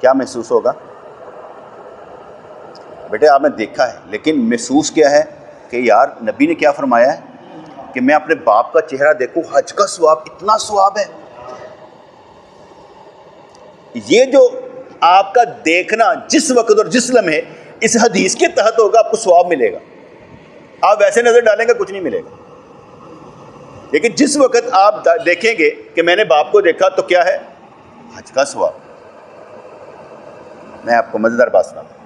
کیا محسوس ہوگا؟ بیٹے آپ نے دیکھا ہے, لیکن محسوس کیا ہے کہ یار نبی نے کیا فرمایا ہے کہ میں اپنے باپ کا چہرہ دیکھوں, حج کا ثواب, اتنا ثواب ہے. یہ جو آپ کا دیکھنا جس وقت اور جس لمحے اس حدیث کے تحت ہوگا, آپ کو ثواب ملے گا. آپ ویسے نظر ڈالیں گے کچھ نہیں ملے گا. لیکن جس وقت آپ دیکھیں گے کہ میں نے باپ کو دیکھا تو کیا ہے؟ حج کا ثواب. میں آپ کو مزیدار بات سناتا ہوں.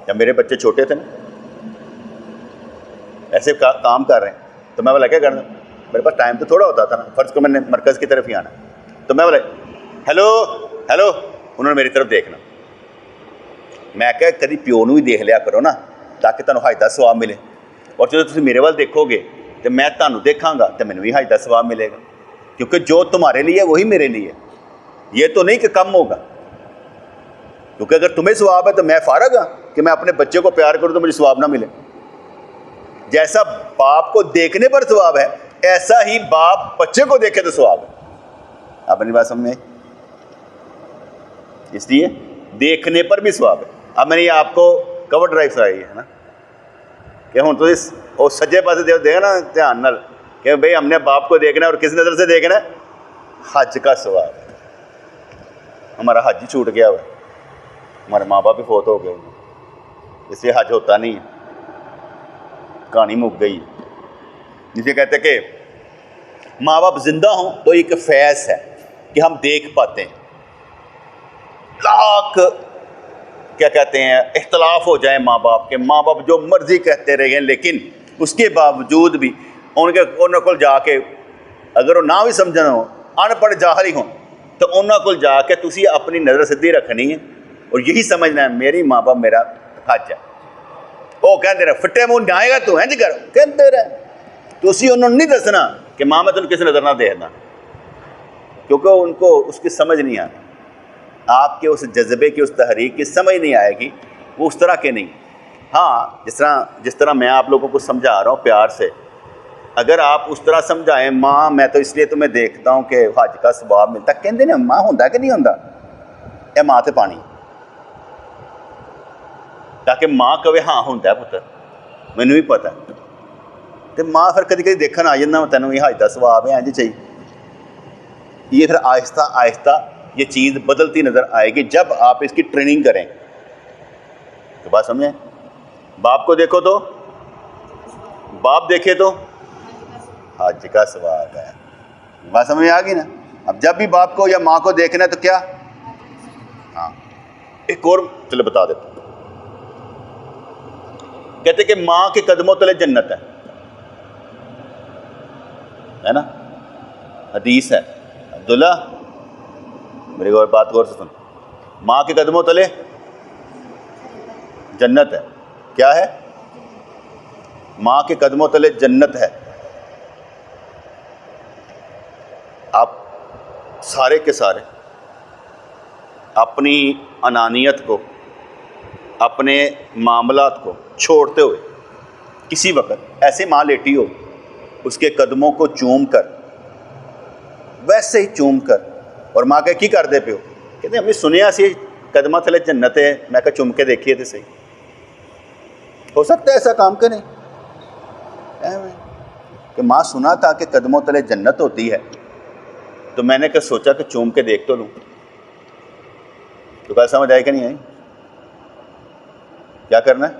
جب میرے بچے چھوٹے تھے نا, ایسے کام کر رہے ہیں, تو میں بولا کیا کرنا, میرے پاس ٹائم تو تھوڑا ہوتا تھا نا, فرض کو میں نے مرکز کی طرف ہی آنا, تو میں بولا ہیلو ہیلو, انہوں نے میری طرف دیکھنا. میں کہ کدی پیو نو بھی دیکھ لیا کرو نا, تاکہ تمہیں حج دا ثواب ملے. اور جب تم میرے وال دیکھو گے تو میں تمہیں دیکھاں گا تو مینوں بھی حج دا ثواب ملے گا, کیونکہ جو تمہارے لیے وہی میرے لیے. یہ تو نہیں کہ کم ہوگا, کیونکہ اگر تمہیں ثواب ہے تو میں فارغ ہوں کہ میں اپنے بچے کو پیار کروں تو مجھے ثواب نہ ملے. جیسا باپ کو دیکھنے پر ثواب ہے, ایسا ہی باپ بچے کو دیکھے تو ثواب ہے. آپ اپنی بات سمجھ میں؟ اس لیے دیکھنے پر بھی ثواب ہے. اب میں نے یہ آپ کو کور ڈرائیو سرائی ہے نا, کہ ہوں تو اس اور سجے پاسے دیکھا نا دھیان نال کہ بھئی ہم نے باپ کو دیکھنا ہے, اور کس نظر سے دیکھنا ہے؟ حج کا ثواب. ہمارا حج ہی چھوٹ گیا ہوا ہے, ہمارے ماں باپ بھی فوت ہو گئے, اس لیے حج ہوتا نہیں ہے, کہانی مک گئی. جسے کہتے کہ ماں باپ زندہ ہوں تو ایک فیض ہے کہ ہم دیکھ پاتے ہیں. لاکھ کیا کہتے ہیں اختلاف ہو جائیں ماں باپ کے, ماں باپ جو مرضی کہتے رہیں, لیکن اس کے باوجود بھی انہوں کو جا کے اگر وہ نہ بھی سمجھنا ہو, ان پڑھ جاہل ہی ہوں, تو انہوں کو جا کے تسی اپنی نظر سدھی رکھنی ہے اور یہی سمجھنا ہے میری ماں باپ میرا حج ہے. وہ کہتے رہے فٹے منہ جائے گا تو انج کر, کہتے رہے تو اسی انہوں نے نہیں دسنا کہ ماں میں تم کسی نظر نہ دیکھنا, کیونکہ ان کو اس کی سمجھ نہیں آتی. آپ کے اس جذبے کی, اس تحریک کی سمجھ نہیں آئے گی, وہ اس طرح کے نہیں. ہاں جس طرح میں آپ لوگوں کو سمجھا رہا ہوں پیار سے، اگر آپ اس طرح سمجھائیں ماں میں تو اس لیے تمہیں دیکھتا ہوں کہ حج کا ثواب ملتا، کہندے نے ماں ہوندا کہ نہیں ہوندا، اے ماں تے پانی، تاکہ ماں کہے ہاں ہوندا ہے پتر مینوں بھی پتہ ہے، تے ماں پھر کدی کدی دیکھن آ جانا تینوں بھی حج کا ثواب ہے انج چاہیے۔ یہ پھر آہستہ آہستہ یہ چیز بدلتی نظر آئے گی جب آپ اس کی ٹریننگ کریں۔ تو بات سمجھیں، باپ کو دیکھو تو باپ دیکھے تو حج کا ثواب ہے، بات سمجھ آ گئی نا۔ اب جب بھی باپ کو یا ماں کو دیکھنا ہے تو کیا، ہاں ایک اور چلے بتا دیتا ہوں، کہتے کہ ماں کے قدموں تلے جنت ہے نا، حدیث ہے، عبداللہ میری بات غور سے سن، ماں کے قدموں تلے جنت ہے، کیا ہے؟ ماں کے قدموں تلے جنت ہے۔ آپ سارے کے سارے اپنی انانیت کو، اپنے معاملات کو چھوڑتے ہوئے کسی وقت ایسے ماں لیٹی ہو، اس کے قدموں کو چوم کر، ویسے ہی چوم کر، اور ماں کہ کی کر دے پہ ہو، کہتے ہیں ہمیں سنیا سی قدمہ تھلے جنت ہے، میں کہ چوم کے دیکھیے تھے صحیح، ہو سکتا ہے ایسا کام کریں کہ ماں سنا تھا کہ قدموں تلے جنت ہوتی ہے، تو میں نے کہ سوچا کہ چوم کے دیکھ تو لوں، تو کیا سمجھ آئی کہ نہیں آئی؟ کیا کرنا ہے؟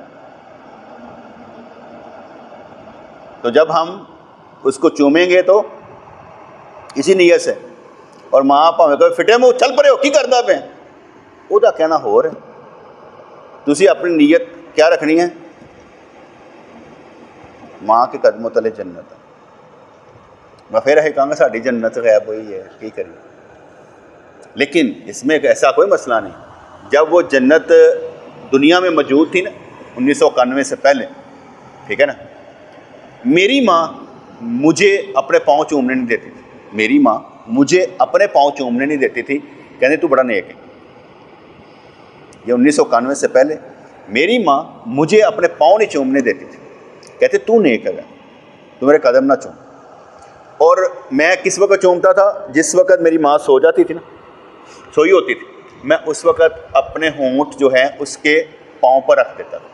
تو جب ہم اس کو چومیں گے تو اسی نیت سے، اور ماں پاویں کہ فٹے منہ چل پڑے ہو کی کردا پے، وہ دا کہنا ہو رہا ہے، تسی اپنی نیت کیا رکھنی ہے؟ ماں کے قدموں تلے جنت ہے۔ میں پھر یہ کہوں گا ساری جنت غائب ہوئی ہے، کی کریے؟ لیکن اس میں ایسا کوئی مسئلہ نہیں، جب وہ جنت دنیا میں موجود تھی نا 1991 سے پہلے، ٹھیک ہے نا، میری ماں مجھے اپنے پاؤں چومنے نہیں دیتی تھی، میری ماں مجھے اپنے پاؤں چومنے نہیں دیتی تھی، کہتے تو بڑا نیک ہے۔ یہ 1991 سے پہلے میری ماں مجھے اپنے پاؤں نہیں چومنے دیتی تھی، کہتے تو نیک ہے، تو میرے قدم نہ چوم۔ اور میں کس وقت چومتا تھا؟ جس وقت میری ماں سو جاتی تھی نا، سوئی ہوتی تھی، میں اس وقت اپنے ہونٹ جو ہیں اس کے پاؤں پر رکھ دیتا تھا،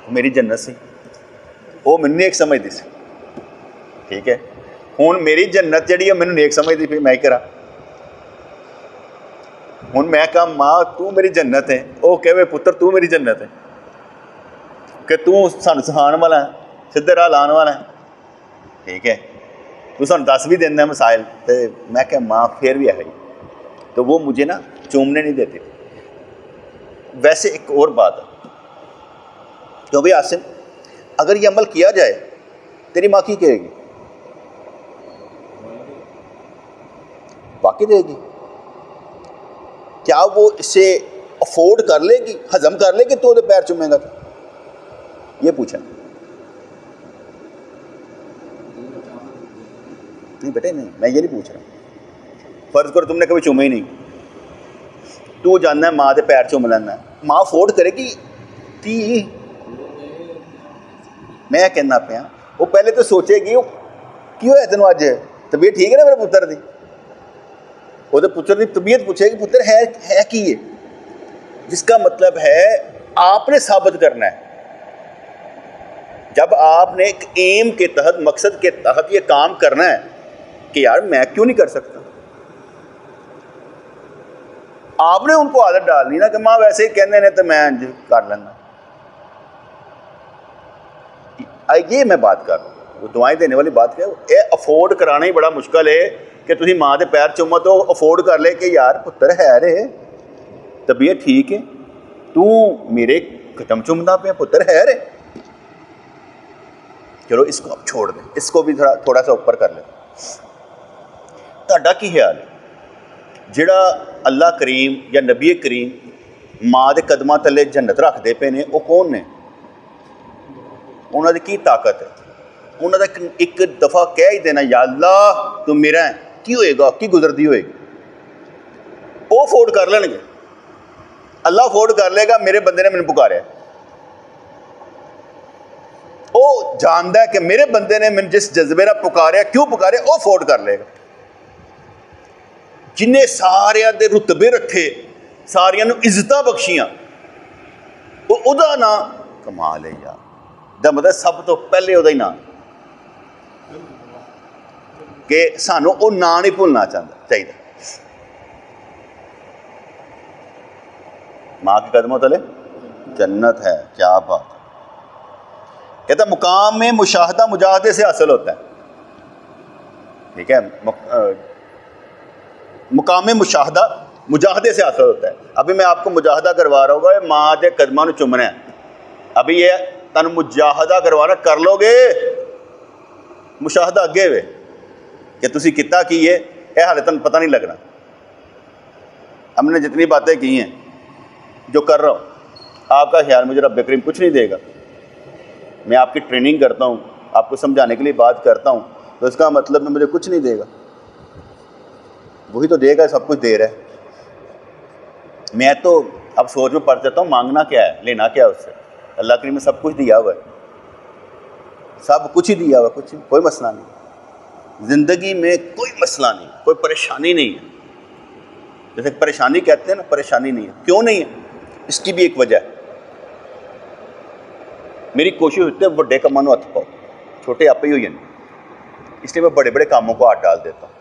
میری جنت سی، وہ میں نیک سمجھتی سی، ٹھیک ہے۔ ہوں میری جنت جہی ہے مینوں نیک سمجھتی پئی، میں کرا، ہوں میں کہا ماں تو میری جنت ہے، وہ کہے پتر تو میری جنت ہے کہ تو سانوں سکھان والا ہے، سیدھے راہ لان والا ہے، ٹھیک ہے، تو سانوں دس بھی دینا مسائل، تو میں کہ ماں پھر بھی ہے، تو وہ مجھے نا چومنے نہیں دیتی۔ ویسے ایک اور بات ہے، کیوں بھائی عاصم اگر یہ عمل کیا جائے تیری ماں کی کہے گی؟ واقعی دے گی؟ کیا وہ اسے افورڈ کر لے گی، ہضم کر لے گی تو پیر چومے گا؟ یہ پوچھا نہیں بیٹے، نہیں میں یہ نہیں پوچھ رہا، فرض کرو تم نے کبھی چومے ہی نہیں، تو جاننا ہے ماں دے پیر چوم لینا ہے، ماں افورڈ کرے گی؟ تی میں کہنا پیا وہ پہلے تو سوچے گی کی ہوا تینوں اج، طبیعت ٹھیک ہے نا میرے پتر دی، وہ پتر کی طبیعت پوچھے گی پتر ہے کی ہے، جس کا مطلب ہے آپ نے ثابت کرنا ہے، جب آپ نے ایک ایم کے تحت، مقصد کے تحت یہ کام کرنا ہے کہ یار میں کیوں نہیں کر سکتا، آپ نے ان کو عادت ڈالنی نا کہ ماں ویسے ہی کہنے نے تو میں کر لینا، یہ میں بات کر رہا ہوں، وہ دعائیں دینے والی بات کیا، یہ افورڈ کرانا ہی بڑا مشکل ہے کہ تسی ماں دے پیر چومو تو افورڈ کر لے کہ یار پتر ہے رہے، طبیعت ٹھیک ہے، تو میرے قدم چومدا پیا، پتر ہے رہے، چلو اس کو اب چھوڑ دیں، اس کو بھی تھوڑا سا اوپر کر لیں۔ تہاڈا کی خیال ہے جڑا اللہ کریم یا نبی کریم ماں دے قدماں تلے جنت رکھدے پے نے، وہ کون نے؟ انہوں دی کی طاقت ہے؟ انہوں دا ایک دفعہ کہہ ہی دینا یا اللہ تو میرا ہے، کی ہوئے گا، کی گزردی ہوئے گی، وہ افورڈ کر لیں گے، اللہ افورڈ کر لے گا, میرے بندے نے مینوں پکاریا, وہ جانتا ہے کہ میرے بندے نے مینوں جس جذبے نال پکاریا, کیوں پکاریا, وہ افورڈ کر لے گا. جنہیں سارے دے رتبے رکھے, سارے نوں عزتاں بخشیاں, وہ دا نام کمال ہے یار. دا مطلب سب تو پہلے وہ نام کہ سانوں وہ نام نہیں بھولنا چاہیے. ماں کے قدموں تلے جنت ہے. کیا بات ہے. کہتا مقام میں مشاہدہ مجاہدے سے حاصل ہوتا ہے. ٹھیک ہے, مقام مشاہدہ مجاہدے سے حاصل ہوتا ہے. ابھی میں آپ کو مجاہدہ کروا رہا ہوگا, ماں کے قدموں چومنا ہے. ابھی یہ تن مجاہدہ کروانا کر لو گے, مشاہدہ اگے ہوئے کہ تسی کتا کی ہے, یہ حالے تن پتہ نہیں لگنا. ہم نے جتنی باتیں کی ہیں جو کر رہا ہوں, آپ کا خیال مجھے رب کریم کچھ نہیں دے گا. میں آپ کی ٹریننگ کرتا ہوں, آپ کو سمجھانے کے لیے بات کرتا ہوں, تو اس کا مطلب میں مجھے کچھ نہیں دے گا. وہی تو دے گا, سب کچھ دے رہا ہے. میں تو اب سوچ میں پڑ جاتا ہوں مانگنا کیا ہے, لینا کیا ہے اس سے. اللہ کریم نے سب کچھ دیا ہوا ہے, سب کچھ ہی دیا ہوا ہے, کچھ کوئی مسئلہ نہیں. زندگی میں کوئی مسئلہ نہیں, کوئی پریشانی نہیں ہے. جیسے پریشانی کہتے ہیں نا, پریشانی نہیں ہے. کیوں نہیں ہے؟ اس کی بھی ایک وجہ ہے. میری کوشش ہوتی ہے بڑے کاموں ہاتھ پاؤ, چھوٹے آپ ہی ہو جانے. اس لیے میں بڑے بڑے کاموں کو ہاتھ ڈال دیتا ہوں.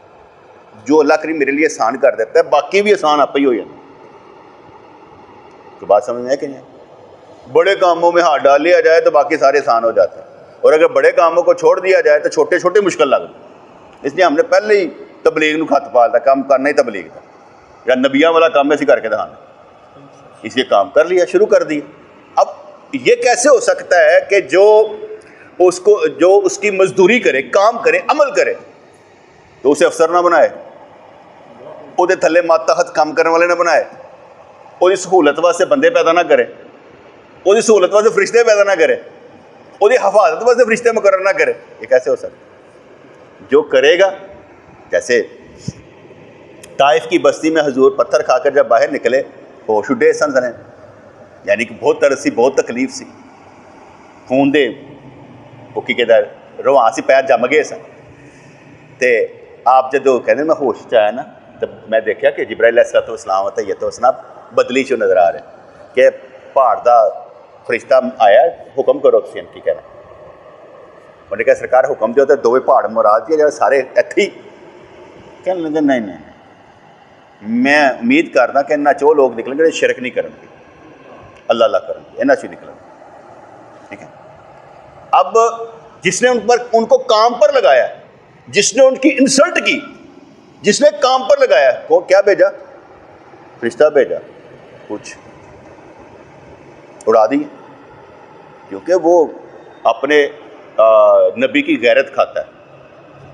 جو اللہ کریم میرے لیے آسان کر دیتا ہے, باقی بھی آسان آپ ہی ہو جانے. تو بات سمجھ میں ہے کہ نہیں؟ بڑے کاموں میں ہاتھ ڈال لیا جائے تو باقی سارے آسان ہو جاتے ہیں, اور اگر بڑے کاموں کو چھوڑ دیا جائے تو چھوٹے چھوٹے مشکل لگ جائے. اس لیے ہم نے پہلے ہی تبلیغ نو خط پالتا, کام کرنا ہی تبلیغ تھا, یا نبیاں والا کام ایسی کر کے دکھانا. اس لیے کام کر لیا, شروع کر دیا. اب یہ کیسے ہو سکتا ہے کہ جو اس کی مزدوری کرے, کام کرے, عمل کرے, تو اسے افسر نہ بنائے, وہ تھلے ماتحت کام کرنے والے نہ بنائے, وہ سہولت واسطے بندے پیدا نہ کرے, وہ سہولت واسطے فرشتے پیدا نہ کرے, وہ حفاظت واسطے فرشتے مقرر نہ کرے. یہ کیسے ہو سکتا ہے؟ جو کرے گا, جیسے طائف کی بستی میں حضور پتھر کھا کر جب باہر نکلے, ہوش اڈے سن, یعنی کہ بہت طرح سی, بہت تکلیف سی, خون دے وہ کی کہتا ہے رواں سی, پیر جم گئے سن. تے آپ جدو کہتے میں ہوش چ آیا نا, تو میں دیکھا کہ جبرائیل علیہ السلام طیت وسلام بدلی چ نظر آ رہے کہ پہاڑ دا فرشتہ آیا, حکم کرو تسی کی کہنا. انہوں نے کہا سرکار حکم دیو, تو دوویں پہاڑ مراد دیا جائے سارے اتھے ہی. کہنے لگے نہیں, میں امید کردا کہ انہاں چو لوگ نکلیں گے شرک نہیں کرن گے, اللہ اللہ کرن گے, انہاں چ نکلیں گے. ٹھیک ہے. اب جس نے ان کو کام پر لگایا, جس نے ان کی انسلٹ کی, جس نے کام پر لگایا, کو کیا بھیجا؟ فرشتہ بھیجا, کچھ اڑا دی. کیونکہ وہ اپنے نبی کی غیرت کھاتا ہے,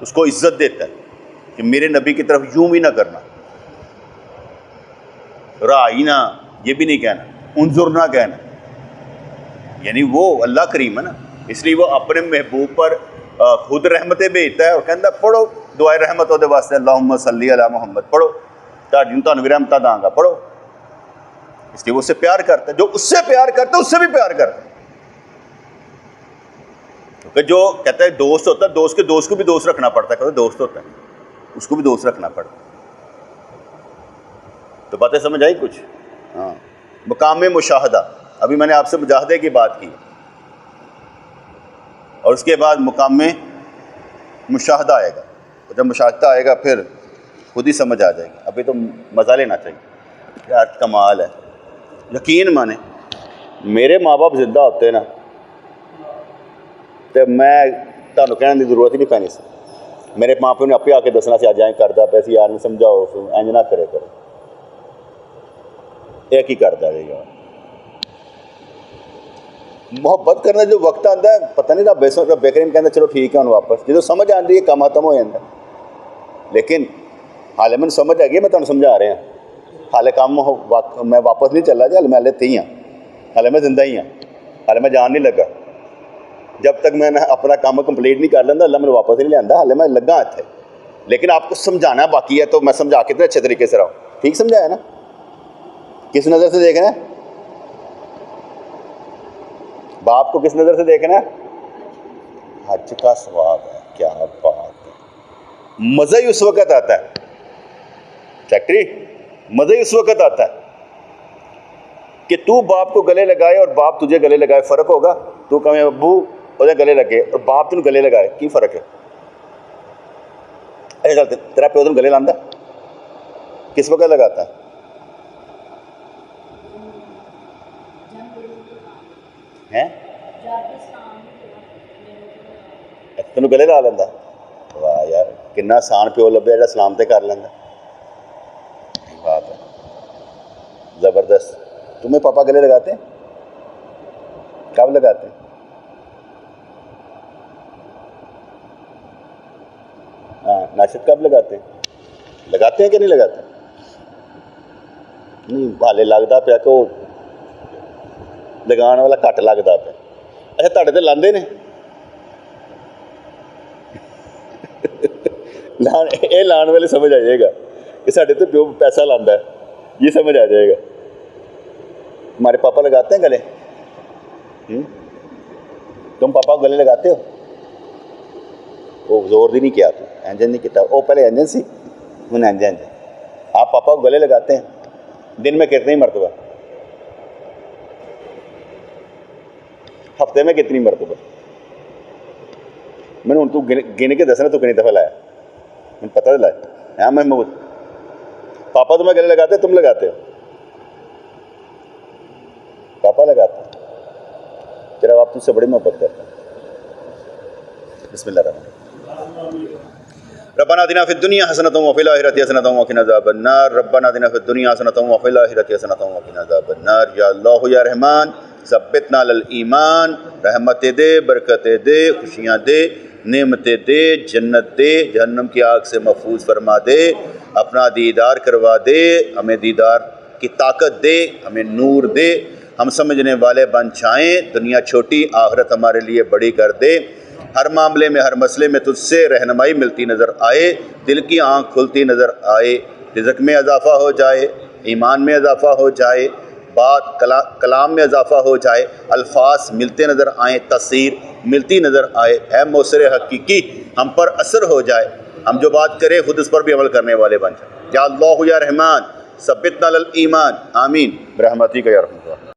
اس کو عزت دیتا ہے کہ میرے نبی کی طرف یوں بھی نہ کرنا, رائینا یہ بھی نہیں کہنا, انظر نہ کہنا. یعنی وہ اللہ کریم ہے نا, اس لیے وہ اپنے محبوب پر خود رحمتیں بھیجتا ہے, اور کہتا پڑھو دعائے رحمت وہ واسطے, اللہم صلی علی محمد پڑھو, تانوں بھی رحمتہ داں گا, پڑھو. اس لیے وہ اس سے پیار کرتا ہے. جو اس سے پیار کرتا ہے اس سے بھی پیار کرتا ہے. کیونکہ جو کہتا ہے دوست ہوتا ہے, دوست کے دوست کو بھی دوست رکھنا پڑتا ہے. کہتا ہے دوست ہوتا ہے, اس کو بھی دوست رکھنا پڑتا ہے. تو باتیں سمجھ آئی کچھ؟ ہاں. مقام مشاہدہ, ابھی میں نے آپ سے مجاہدے کی بات کی, اور اس کے بعد مقام مشاہدہ آئے گا. جب مشاہدہ آئے گا پھر خود ہی سمجھ آ جائے گی. ابھی تو مزہ لینا چاہیے یار, کمال ہے. یقین مانے میرے ماں باپ زندہ ہوتے نا, تو میں تمہیں کہنے کی ضرورت ہی نہیں پینی سی. میرے ماں پیو نے آپ آ کے دسنا سی اج کرتا پیا سی, یار میں سمجھاؤ انج نہ کرے کرو, یہ کی کرتا رہے یار. محبت کرنے جو وقت آتا ہے پتہ نہیں, رب کریم کہتا چلو ٹھیک ہے ہوں واپس, جب سمجھ آتی ہے کام ختم ہو جاتا ہے. لیکن حالے میں سمجھ آ گئی, میں تمہیں سمجھا رہا ہوں, حالے کام میں واپس نہیں چلا جا, میں ہالے تھی ہاں, حالے میں زندہ ہی ہاں, حالے میں جان نہیں لگا. جب تک میں اپنا کام کمپلیٹ نہیں کر لینا اللہ میں واپس نہیں لیا, حالے میں لگا اتنے. لیکن آپ کو سمجھانا باقی ہے, تو میں سمجھا کے اتنے اچھے طریقے سے رہا ہوں. ٹھیک سمجھایا نا؟ کس نظر سے دیکھنا ہے؟ باپ کو کس نظر سے دیکھنا ہے؟ حج کا ثواب ہے. کیا بات ہے. مزہ ہی اس وقت آتا ہے فیکٹری، مزہ ہی اس وقت آتا ہے کہ تو باپ کو گلے لگائے اور باپ تجھے گلے لگائے. فرق ہوگا؟ تو کہیں ابو اسے گلے لگے اور باپ تین گلے لگائے، کی فرق ہے؟ ایسا تیرا پیو تین گلے لاندہ کس وقت لگاتا ہے؟ تینوں گلے لا لینا. واہ یار، کنا آسان پیو لبیا جا سلام تے کر لینا. بات ہے زبردست. تمہیں پاپا گلے لگاتے ہیں؟ کب لگاتے ہیں؟ ہاں ناشد کب لگاتے ہیں؟ لگاتے ہیں کہ نہیں لگاتے؟ نہیں بھالے لگتا پیا کہ وہ لگان والا گھٹ لگتا پیا. اچھا تھوڑے تو لاندے نے یہ لان والے سمجھ آ جائے گا کہ ساڈے تو پیو پیسہ لاندہ ہے، یہ سمجھ آ جائے گا. ہمارے پاپا لگاتے ہیں گلے؟ تم پاپا کو گلے لگاتے ہو؟ وہ زور دی نہیں کیا، تو انجن نہیں کیا. وہ پہلے انجن سی، ہوں انجن. آپ پاپا کو گلے لگاتے ہیں دن میں کتنی مرتبہ؟ ہفتے میں کتنی مرتبہ؟ میں نے تو گن کے دسنا تو کتنی دفعہ لایا، مجھے پتہ لایا. ہاں محمود پاپا تمہیں گلے لگاتے تم لگاتے ہو؟ پاپا لگاتے تیرا باپ تجھ سے بڑی محبت کرتا ہے. بسم اللہ الرحمن الرحیم. ربنا آتنا فی الدنیا حسنۃ وفی الآخرۃ حسنۃ وقنا عذاب النار. ربنا آتنا فی الدنیا حسنۃ وفی الآخرۃ حسنۃ وقنا عذاب النار. یا اللہ یا رحمان ثبتنا علی الایمان. رحمتیں دے، برکتیں دے، خوشیاں دے، نعمتیں دے، جنت دے، جہنم کی آگ سے محفوظ فرما دے، اپنا دیدار کروا دے، ہمیں دیدار کی طاقت دے، ہمیں نور دے، ہم سمجھنے والے بن جائیں. دنیا چھوٹی، آخرت ہمارے لیے بڑی کر دے. ہر معاملے میں، ہر مسئلے میں تجھ سے رہنمائی ملتی نظر آئے، دل کی آنکھ کھلتی نظر آئے، رزق میں اضافہ ہو جائے، ایمان میں اضافہ ہو جائے، بات کلام میں اضافہ ہو جائے، الفاظ ملتے نظر آئیں، تاثیر ملتی نظر آئے. اے موثر حقیقی ہم پر اثر ہو جائے، ہم جو بات کریں خود اس پر بھی عمل کرنے والے بن جائیں. یا اللہ یا رحمان ثبتنا علی الایمان. آمین برحمتک یا ارحم الراحمین.